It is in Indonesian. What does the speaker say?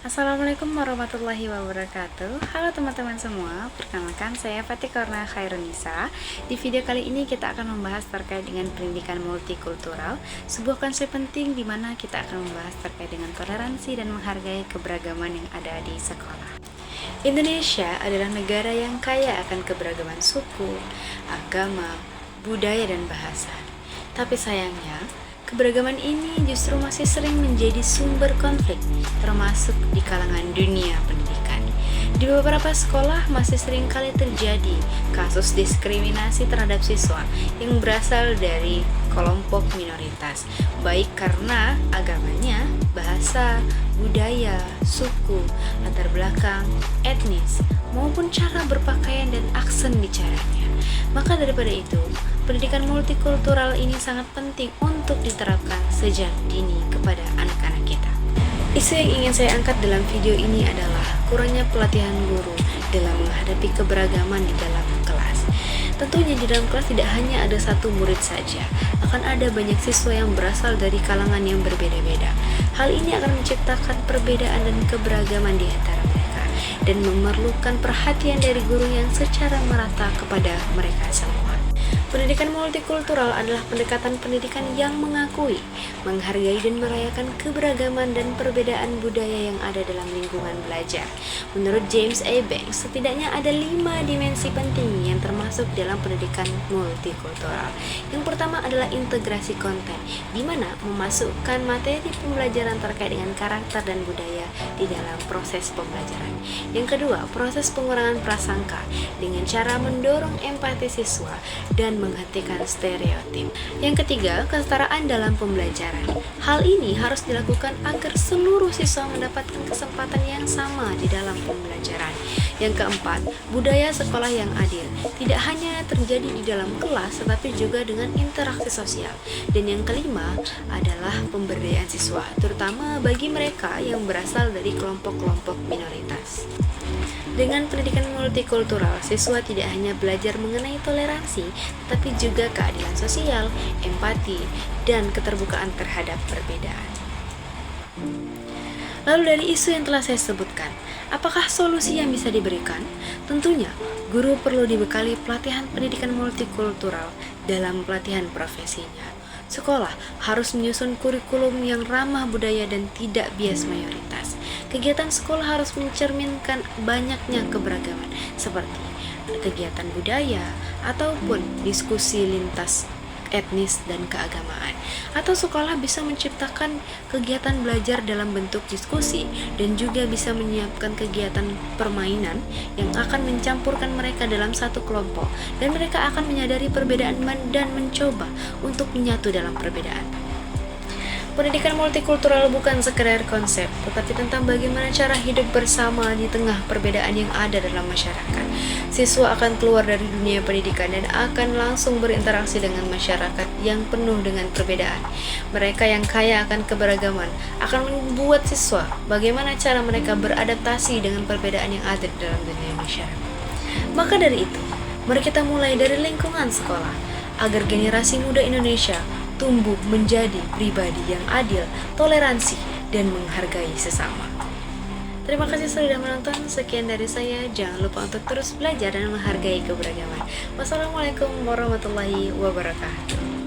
Assalamualaikum warahmatullahi wabarakatuh. Halo teman-teman semua, perkenalkan saya Fatih Korna Khairunisa. Di video kali ini kita akan membahas terkait dengan pendidikan multikultural, sebuah konsep penting di mana kita akan membahas terkait dengan toleransi dan menghargai keberagaman yang ada di sekolah. Indonesia adalah negara yang kaya akan keberagaman suku, agama, budaya, dan bahasa. Tapi sayangnya, keberagaman ini justru masih sering menjadi sumber konflik, termasuk di kalangan dunia pendidikan. Di beberapa sekolah masih sering kali terjadi kasus diskriminasi terhadap siswa yang berasal dari kelompok minoritas, baik karena agamanya, bahasa, budaya, suku, latar belakang, etnis, maupun cara berpakaian dan aksen bicaranya. Maka daripada itu, pendidikan multikultural ini sangat penting untuk diterapkan sejak dini kepada anak-anak kita. Isu yang ingin saya angkat dalam video ini adalah kurangnya pelatihan guru dalam menghadapi keberagaman di dalam kelas. Tentunya di dalam kelas tidak hanya ada satu murid saja, akan ada banyak siswa yang berasal dari kalangan yang berbeda-beda. Hal ini akan menciptakan perbedaan dan keberagaman di antara mereka dan memerlukan perhatian dari guru yang secara merata kepada mereka semua. Pendidikan multikultural adalah pendekatan pendidikan yang mengakui, menghargai dan merayakan keberagaman dan perbedaan budaya yang ada dalam lingkungan belajar. Menurut James A. Banks, setidaknya ada 5 dimensi penting yang termasuk dalam pendidikan multikultural. Yang pertama adalah integrasi konten, di mana memasukkan materi pembelajaran terkait dengan karakter dan budaya di dalam proses pembelajaran. Yang kedua, proses pengurangan prasangka dengan cara mendorong empati siswa dan menghentikan stereotip. Yang ketiga, kesetaraan dalam pembelajaran. Hal ini harus dilakukan agar seluruh siswa mendapatkan kesempatan yang sama di dalam pembelajaran. Yang keempat, budaya sekolah yang adil. Tidak hanya terjadi di dalam kelas, tetapi juga dengan interaksi sosial. Dan yang kelima adalah pemberdayaan siswa, terutama bagi mereka yang berasal dari kelompok-kelompok minoritas. Dengan pendidikan multikultural, siswa tidak hanya belajar mengenai toleransi, tetapi juga keadilan sosial, empati, dan keterbukaan terhadap perbedaan. Lalu dari isu yang telah saya sebutkan, apakah solusi yang bisa diberikan? Tentunya, guru perlu dibekali pelatihan pendidikan multikultural dalam pelatihan profesinya. Sekolah harus menyusun kurikulum yang ramah budaya dan tidak bias mayoritas. Kegiatan sekolah harus mencerminkan banyaknya keberagaman, seperti kegiatan budaya ataupun diskusi lintas etnis dan keagamaan. Atau sekolah bisa menciptakan kegiatan belajar dalam bentuk diskusi dan juga bisa menyiapkan kegiatan permainan yang akan mencampurkan mereka dalam satu kelompok, dan mereka akan menyadari perbedaan dan mencoba untuk menyatu dalam perbedaan. Pendidikan multikultural bukan sekedar konsep, tetapi tentang bagaimana cara hidup bersama di tengah perbedaan yang ada dalam masyarakat. Siswa akan keluar dari dunia pendidikan dan akan langsung berinteraksi dengan masyarakat yang penuh dengan perbedaan. Mereka yang kaya akan keberagaman akan membuat siswa bagaimana cara mereka beradaptasi dengan perbedaan yang ada di dalam dunia masyarakat. Maka dari itu, mari kita mulai dari lingkungan sekolah, agar generasi muda Indonesia tumbuh menjadi pribadi yang adil, toleransi, dan menghargai sesama. Terima kasih sudah menonton. Sekian dari saya. Jangan lupa untuk terus belajar dan menghargai keberagaman. Wassalamualaikum warahmatullahi wabarakatuh.